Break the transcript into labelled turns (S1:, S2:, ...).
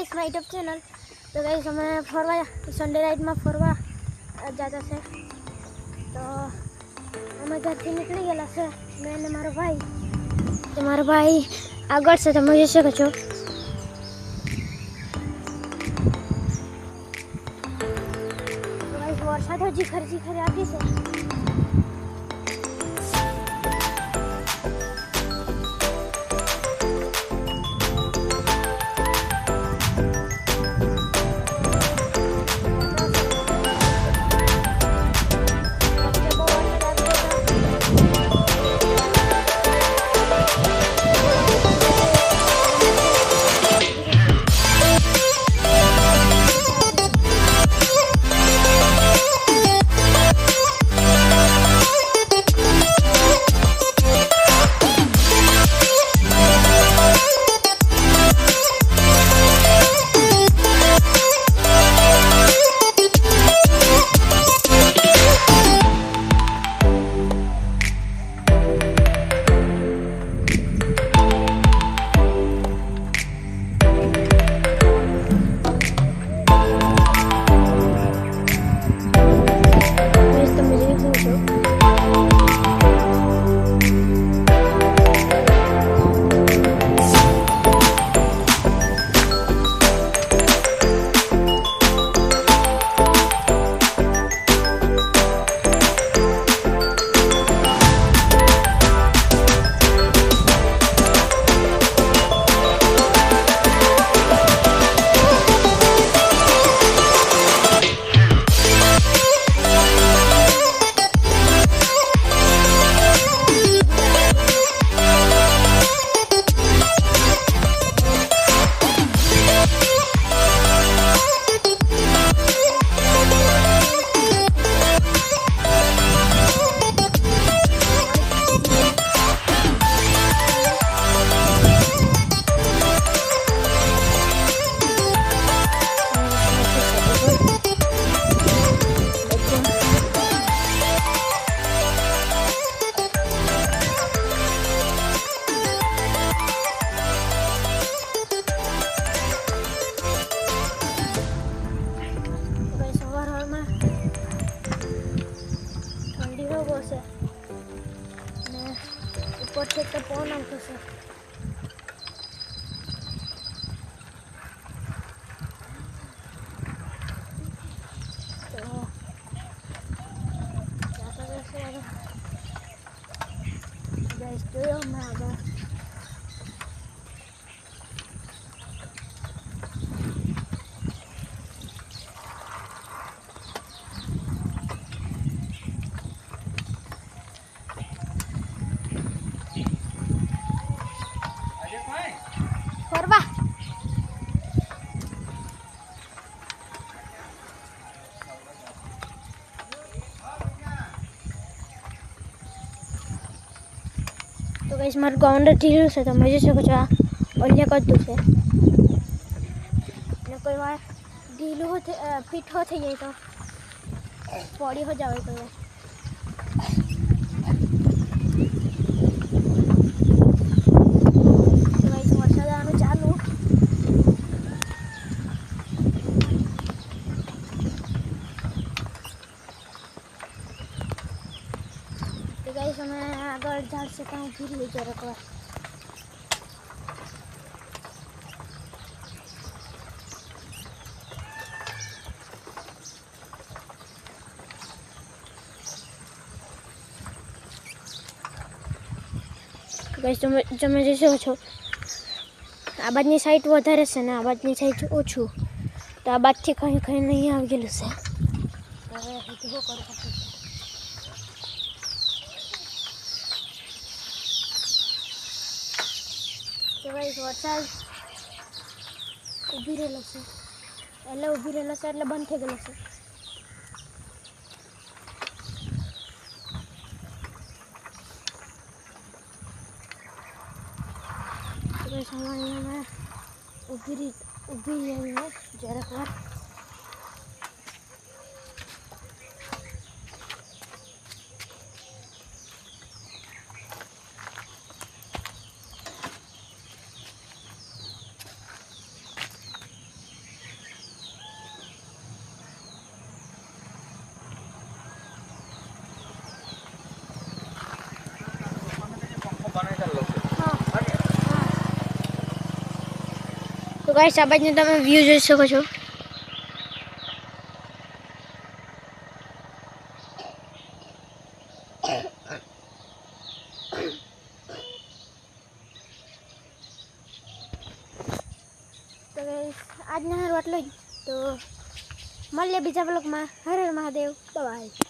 S1: Guys my YouTube channel. તો guys અમે ફરવા સન્ડે રાઈડમાં ફરવા જતા છે. તો અમે ઘરથી નીકળી ગયેલા છે, મેં અને મારો ભાઈ. તો મારો ભાઈ આગળ છે, તમે જોઈ શકો છો. તો ગાઈસ વરસાદ હજી ખરી આપી છે. ઉપર છે તો પવન આવતો છે. Guys, જોયો મેં આગળ ફરવા. તો ગાઈસ મારું ગાઉન્ડર ઢીલું છે, તમે જોઈ શકો છો. આ ઓલિયા કરતું છે ને કોઈ વાર ઢીલું ફિટ હો થઈ જાય તો પડી હો જાવે કોઈ વાર. ગાઈસ અમે આગળ ઝાડ છે ત્યાં ઊભી રહી જરાક વાર. ગાઈસ તમે જોઈ શકો છો આ બાજની સાઈડ વધારે છે ને આ બાજની સાઈડ ઓછું. તો આ બાજથી કંઈ નહીં આવી ગયેલું છે. હવે હીધું કરો. તો ગાઈસ વરસાદ ઊભી રહેલો છે એટલે બંધ થઈ ગયેલો છે. તો ગાઈસ અમે ઊભી રહીને જરાક વાર. તો ગાઈસ આ બાજુ તમે વ્યૂ જોઈ શકો છો. તો ગાઈસ આજના હારું આટલું જ. તો મળીએ બીજા બ્લોગમાં. હર હર મહાદેવ. બાય.